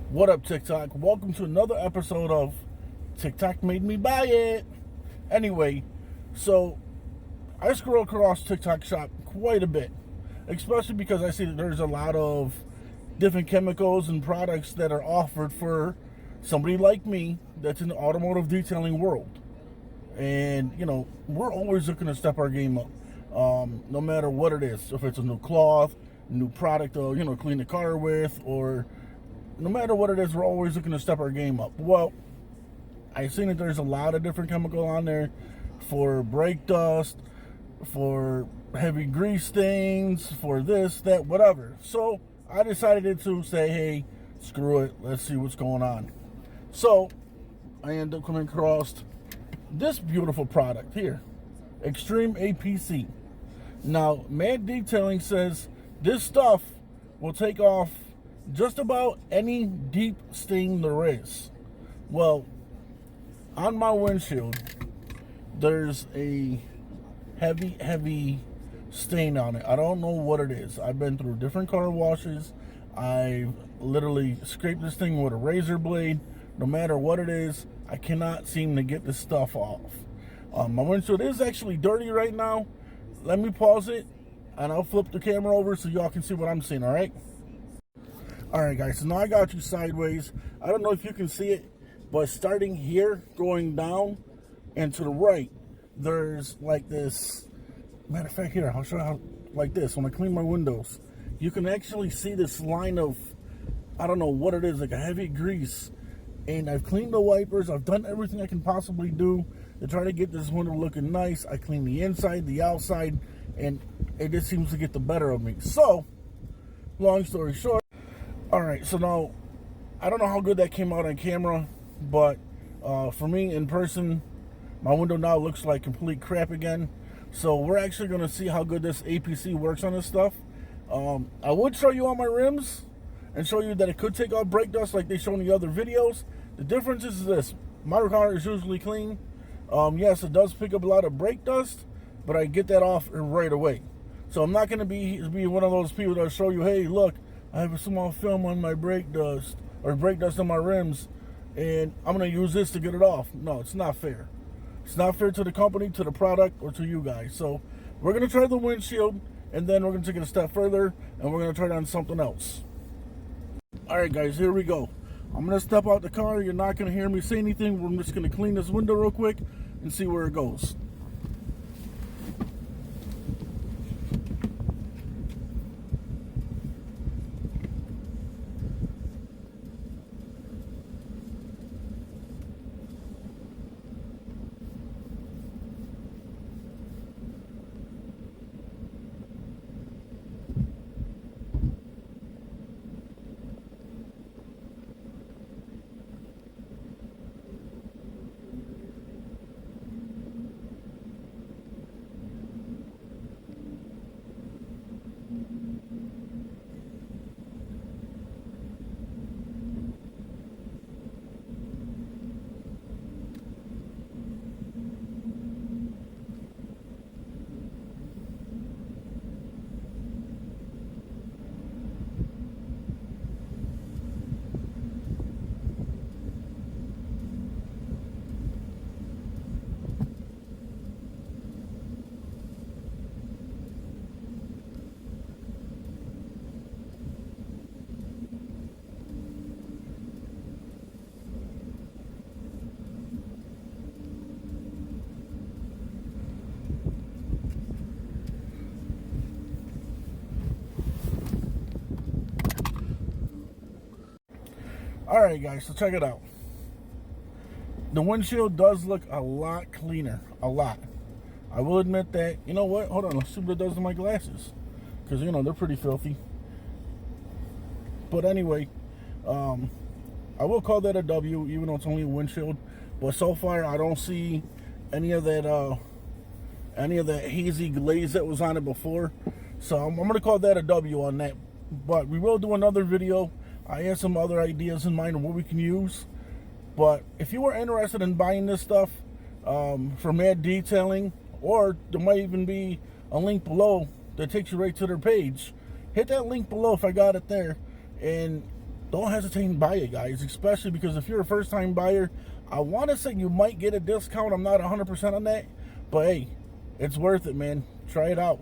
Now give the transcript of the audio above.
What up, TikTok? Welcome to another episode of TikTok Made Me Buy It. Anyway, so I scroll across TikTok Shop quite a bit, especially because I see that there's a lot of different chemicals and products that are offered for somebody like me that's in the automotive detailing world. And, we're always looking to step our game up, no matter what it is. If it's a new cloth, new product to, clean the car with, or no matter what it is, we're always looking to step our game up. Well, I've seen that there's a lot of different chemical on there for brake dust, for heavy grease stains, for this, that, whatever. So I decided to say, hey, screw it, let's see what's going on. So I ended up coming across this beautiful product here, Extreme APC. Now, Mad Detailing says this stuff will take off just about any deep stain there is. Well, on my windshield, there's a heavy stain on it. I don't know what it is. I've been through different car washes. I've literally scraped this thing with a razor blade. No matter what it is, I cannot seem to get this stuff off. My windshield is actually dirty right now. Let me pause it, and I'll flip the camera over so y'all can see what I'm seeing, all right? All right, guys, so now I got you sideways. I don't know if you can see it, but starting here, going down and to the right, there's like this, matter of fact, here, I'll show you how, like this, when I clean my windows, you can actually see this line of, I don't know what it is, like a heavy grease. And I've cleaned the wipers. I've done everything I can possibly do to try to get this window looking nice. I clean the inside, the outside, and it just seems to get the better of me. So, long story short, all right, so now, I don't know how good that came out on camera, but for me, in person, my window now looks like complete crap again. So we're actually going to see how good this APC works on this stuff. I would show you on my rims and show you that it could take off brake dust like they show in the other videos. The difference is this. My car is usually clean. Yes, it does pick up a lot of brake dust, but I get that off right away. So I'm not going to be one of those people that show you, hey, look, I have a small film on my brake dust, or brake dust on my rims, and I'm going to use this to get it off. No, it's not fair. It's not fair to the company, to the product, or to you guys. So we're going to try the windshield, and then we're going to take it a step further, and we're going to try it on something else. All right, guys, here we go. I'm going to step out the car. You're not going to hear me say anything. We're just going to clean this window real quick and see where it goes. All right, guys, so check it out. The windshield does look a lot cleaner, a lot. I will admit that. You know what? Hold on, let's see what it does to my glasses, because they're pretty filthy. But anyway, I will call that a W, even though it's only a windshield. But so far, I don't see any of that hazy glaze that was on it before. So I'm gonna call that a W on that. But we will do another video. I have some other ideas in mind of what we can use. But if you are interested in buying this stuff from Mad Detailing, or there might even be a link below that takes you right to their page, hit that link below if I got it there, and don't hesitate and buy it, guys, especially because if you're a first-time buyer, I want to say you might get a discount. I'm not 100% on that, but hey, it's worth it, man. Try it out.